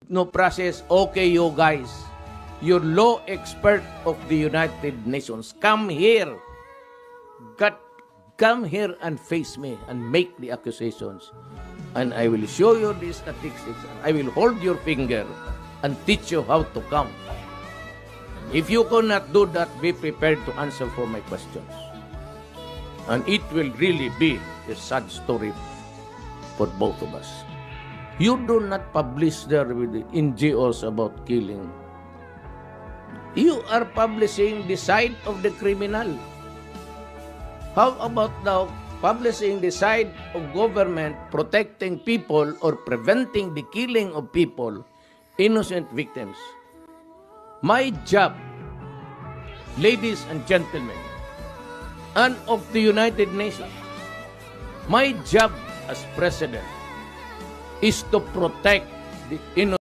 no process. Okay, you guys, your law expert of the United Nations, come here. Come here and face me and make the accusations. And I will show you the statistics. I will hold your finger and teach you how to count. If you cannot do that, be prepared to answer for my questions. And it will really be a sad story for both of us. You do not publish there with the NGOs about killing. You are publishing the side of the criminal. How about now publishing the side of government protecting people or preventing the killing of people, innocent victims? My job, ladies and gentlemen, and of the United Nations, my job as president is to protect the innocent.